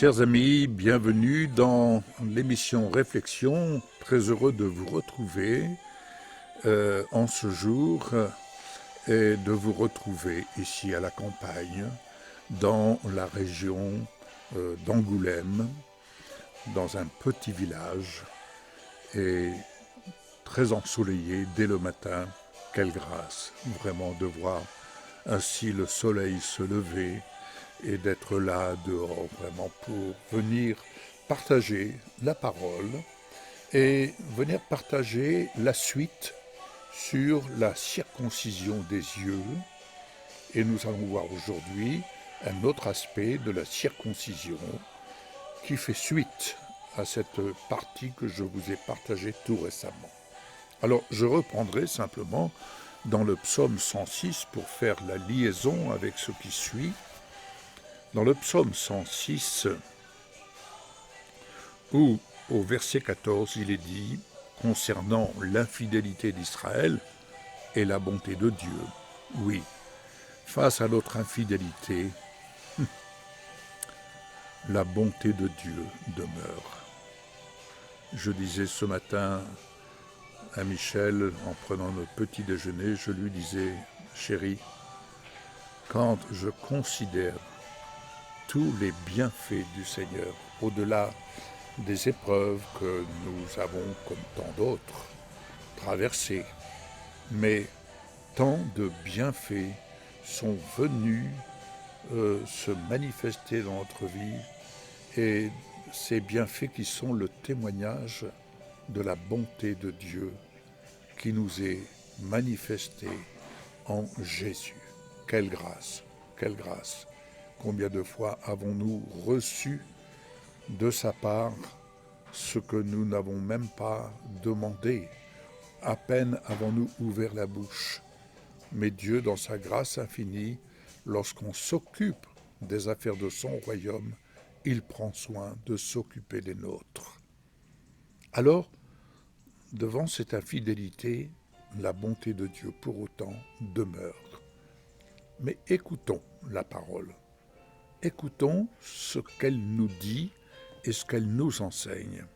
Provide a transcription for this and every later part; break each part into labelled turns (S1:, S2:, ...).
S1: Chers amis, bienvenue dans l'émission Réflexion. Très heureux de vous retrouver en ce jour et de vous retrouver ici à la campagne, dans la région d'Angoulême, dans un petit village et très ensoleillé dès le matin. Quelle grâce vraiment de voir ainsi le soleil se lever et d'être là dehors vraiment pour venir partager la parole et venir partager la suite sur la circoncision des yeux. Et nous allons voir aujourd'hui un autre aspect de la circoncision qui fait suite à cette partie que je vous ai partagée tout récemment. Alors je reprendrai simplement dans le psaume 106 pour faire la liaison avec ce qui suit. Dans le psaume 106, où au verset 14, il est dit, concernant l'infidélité d'Israël et la bonté de Dieu, oui, face à notre infidélité, la bonté de Dieu demeure. Je disais ce matin à Michel, en prenant notre petit déjeuner, je lui disais, chérie, quand je considère tous les bienfaits du Seigneur, au-delà des épreuves que nous avons, comme tant d'autres, traversées, mais tant de bienfaits sont venus se manifester dans notre vie, et ces bienfaits qui sont le témoignage de la bonté de Dieu qui nous est manifestée en Jésus. Quelle grâce, quelle grâce! Combien de fois avons-nous reçu de sa part ce que nous n'avons même pas demandé. À peine avons-nous ouvert la bouche. Mais Dieu, dans sa grâce infinie, lorsqu'on s'occupe des affaires de son royaume, il prend soin de s'occuper des nôtres. Alors, devant cette infidélité, la bonté de Dieu pour autant demeure. Mais écoutons la parole. Écoutons ce qu'elle nous dit et ce qu'elle nous enseigne.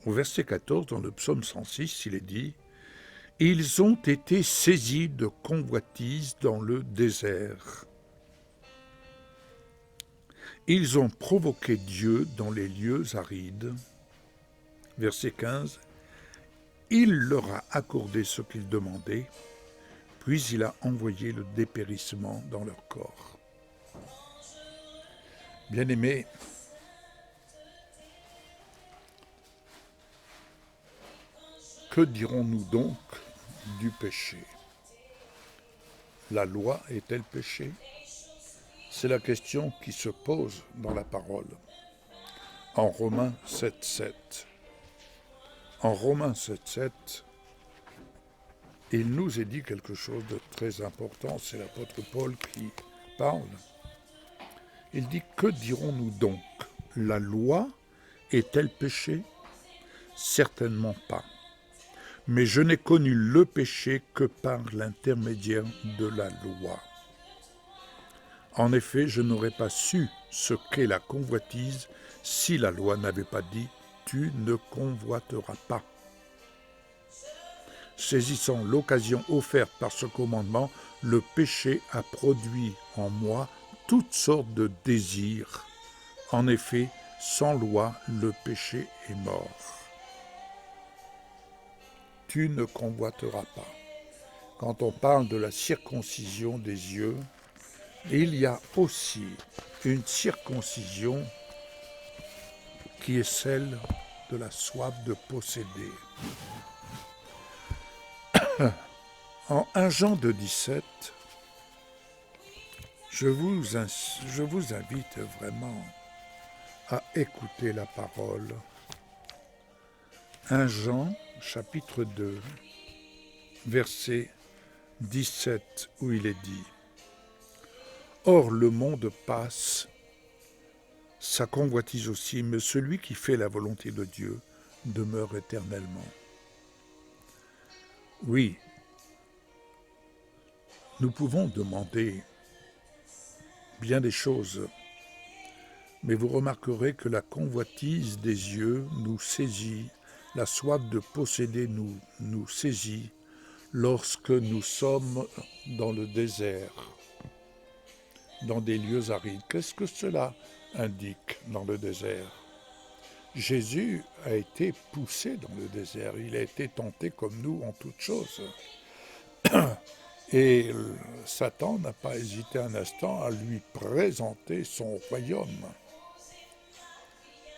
S1: Au verset 14, dans le psaume 106, il est dit « Ils ont été saisis de convoitise dans le désert. Ils ont provoqué Dieu dans les lieux arides. » Verset 15 « Il leur a accordé ce qu'ils demandaient, puis il a envoyé le dépérissement dans leur corps. » Bien-aimés, que dirons-nous donc du péché? La loi est-elle péché? C'est la question qui se pose dans la parole. En Romains 7,7. En Romains 7,7, il nous est dit quelque chose de très important. C'est l'apôtre Paul qui parle. Il dit, que dirons-nous donc? La loi est-elle péché? Certainement pas. Mais je n'ai connu le péché que par l'intermédiaire de la loi. En effet, je n'aurais pas su ce qu'est la convoitise si la loi n'avait pas dit « tu ne convoiteras pas ». Saisissant l'occasion offerte par ce commandement, le péché a produit en moi toutes sortes de désirs. En effet, sans loi, le péché est mort. Tu ne convoiteras pas. Quand on parle de la circoncision des yeux, il y a aussi une circoncision qui est celle de la soif de posséder. En 1 Jean 2,17, je vous invite vraiment à écouter la parole. 1 Jean, chapitre 2, verset 17, où il est dit « Or le monde passe, sa convoitise aussi, mais celui qui fait la volonté de Dieu demeure éternellement. » Oui, nous pouvons demander bien des choses Mais vous remarquerez que la convoitise des yeux nous saisit, la soif de posséder nous saisit lorsque nous sommes dans le désert, dans des lieux arides. Qu'est-ce que cela indique dans le désert? Jésus a été poussé dans le désert, il a été tenté comme nous en toutes choses. Et Satan n'a pas hésité un instant à lui présenter son royaume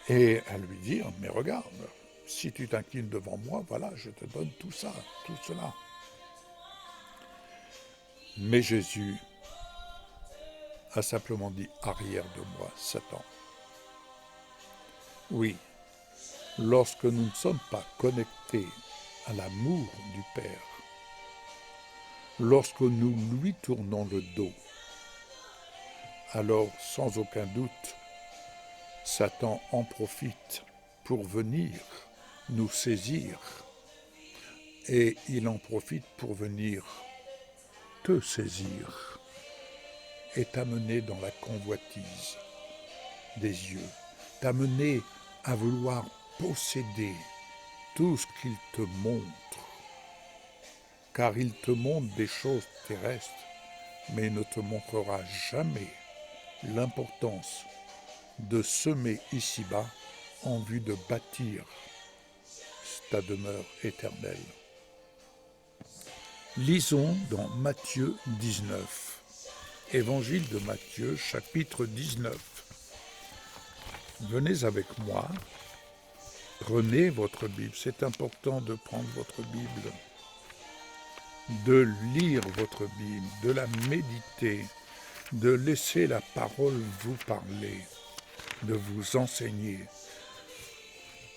S1: et à lui dire, mais regarde, si tu t'inclines devant moi, voilà, je te donne tout ça, tout cela. Mais Jésus a simplement dit, arrière de moi, Satan. Oui, lorsque nous ne sommes pas connectés à l'amour du Père, lorsque nous lui tournons le dos, alors sans aucun doute, Satan en profite pour venir nous saisir et il en profite pour venir te saisir et t'amener dans la convoitise des yeux, t'amener à vouloir posséder tout ce qu'il te montre, car il te montre des choses terrestres, mais il ne te montrera jamais l'importance de semer ici-bas en vue de bâtir ta demeure éternelle. Lisons dans Matthieu 19, Évangile de Matthieu, chapitre 19. Venez avec moi, prenez votre Bible, c'est important de prendre votre Bible, de lire votre Bible, de la méditer, de laisser la parole vous parler, de vous enseigner.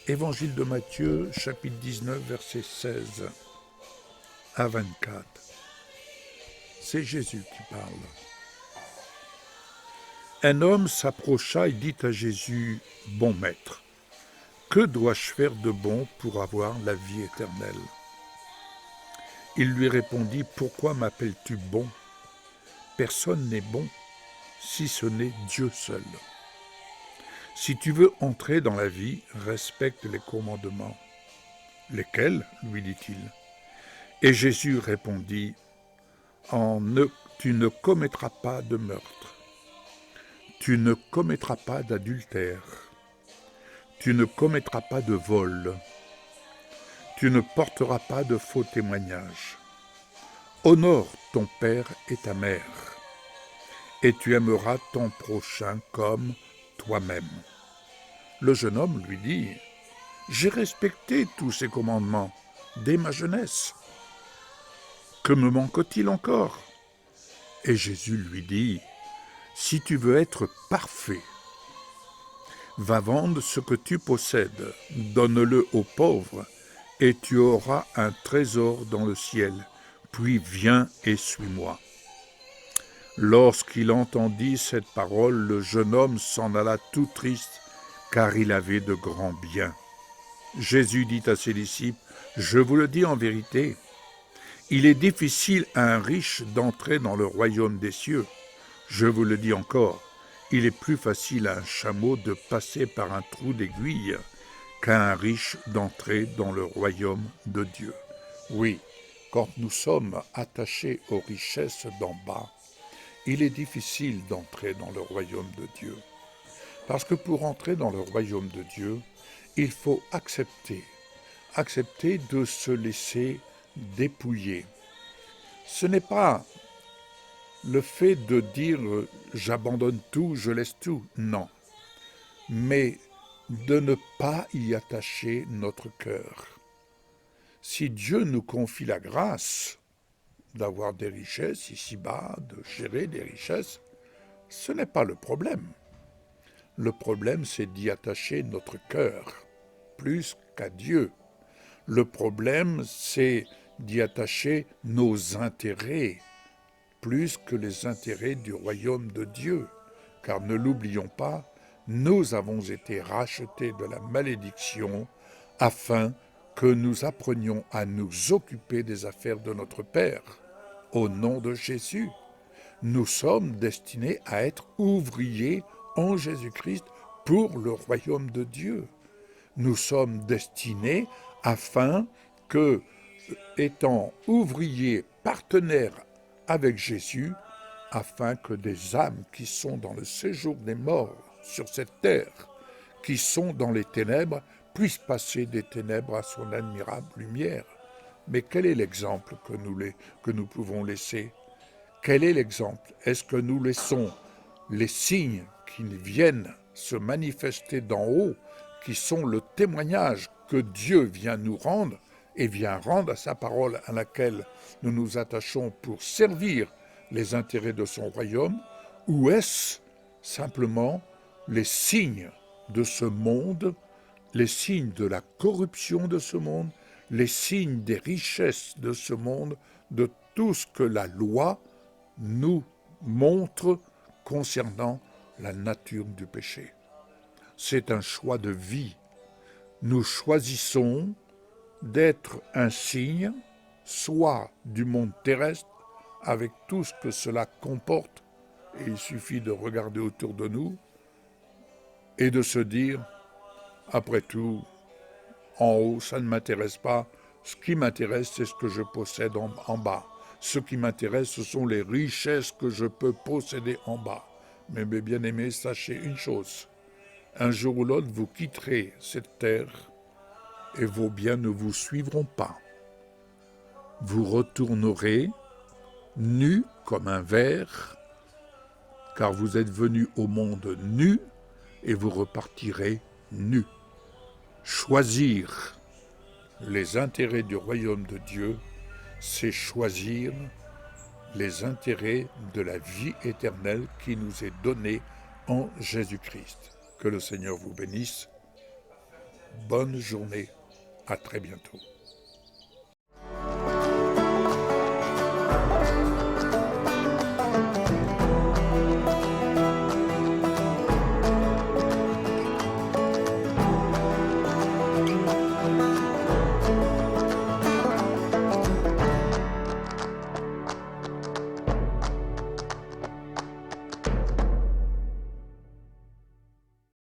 S1: Évangile de Matthieu, chapitre 19, versets 16 à 24. C'est Jésus qui parle. Un homme s'approcha et dit à Jésus, « Bon maître, que dois-je faire de bon pour avoir la vie éternelle ?» Il lui répondit, « Pourquoi m'appelles-tu bon? Personne n'est bon, si ce n'est Dieu seul. Si tu veux entrer dans la vie, respecte les commandements. » « Lesquels ?» lui dit-il. Et Jésus répondit, « Tu ne commettras pas de meurtre, tu ne commettras pas d'adultère, tu ne commettras pas de vol, tu ne porteras pas de faux témoignages. Honore ton père et ta mère, et tu aimeras ton prochain comme toi-même. » Le jeune homme lui dit, « J'ai respecté tous ces commandements dès ma jeunesse. Que me manque-t-il encore ?» Et Jésus lui dit, « Si tu veux être parfait, va vendre ce que tu possèdes, donne-le aux pauvres, et tu auras un trésor dans le ciel. Puis viens et suis-moi. » Lorsqu'il entendit cette parole, le jeune homme s'en alla tout triste, car il avait de grands biens. Jésus dit à ses disciples, « Je vous le dis en vérité, il est difficile à un riche d'entrer dans le royaume des cieux. Je vous le dis encore, il est plus facile à un chameau de passer par un trou d'aiguille qu'à un riche d'entrer dans le royaume de Dieu. » Oui, quand nous sommes attachés aux richesses d'en bas, il est difficile d'entrer dans le royaume de Dieu. Parce que pour entrer dans le royaume de Dieu, il faut accepter de se laisser dépouiller. Ce n'est pas le fait de dire « j'abandonne tout, je laisse tout », non. Mais de ne pas y attacher notre cœur. Si Dieu nous confie la grâce d'avoir des richesses ici-bas, de gérer des richesses, ce n'est pas le problème. Le problème, c'est d'y attacher notre cœur, plus qu'à Dieu. Le problème, c'est d'y attacher nos intérêts, plus que les intérêts du royaume de Dieu. Car ne l'oublions pas, nous avons été rachetés de la malédiction afin que nous apprenions à nous occuper des affaires de notre Père. Au nom de Jésus, nous sommes destinés à être ouvriers en Jésus-Christ pour le royaume de Dieu. Nous sommes destinés afin que, étant ouvriers, partenaires avec Jésus, afin que des âmes qui sont dans le séjour des morts sur cette terre, qui sont dans les ténèbres, puissent passer des ténèbres à son admirable lumière. Mais quel est l'exemple que nous pouvons laisser? Quel est l'exemple? Est-ce que nous laissons les signes qui viennent se manifester d'en haut, qui sont le témoignage que Dieu vient nous rendre et vient rendre à sa parole à laquelle nous nous attachons pour servir les intérêts de son royaume, ou est-ce simplement les signes de ce monde, les signes de la corruption de ce monde, les signes des richesses de ce monde, de tout ce que la loi nous montre concernant la nature du péché? C'est un choix de vie. Nous choisissons d'être un signe, soit du monde terrestre, avec tout ce que cela comporte, et il suffit de regarder autour de nous, et de se dire, après tout, en haut, ça ne m'intéresse pas. Ce qui m'intéresse, c'est ce que je possède en bas. Ce qui m'intéresse, ce sont les richesses que je peux posséder en bas. Mais mes bien-aimés, sachez une chose. Un jour ou l'autre, vous quitterez cette terre et vos biens ne vous suivront pas. Vous retournerez nus comme un ver, car vous êtes venus au monde nus et vous repartirez nus. Choisir les intérêts du royaume de Dieu, c'est choisir les intérêts de la vie éternelle qui nous est donnée en Jésus-Christ. Que le Seigneur vous bénisse. Bonne journée. À très bientôt.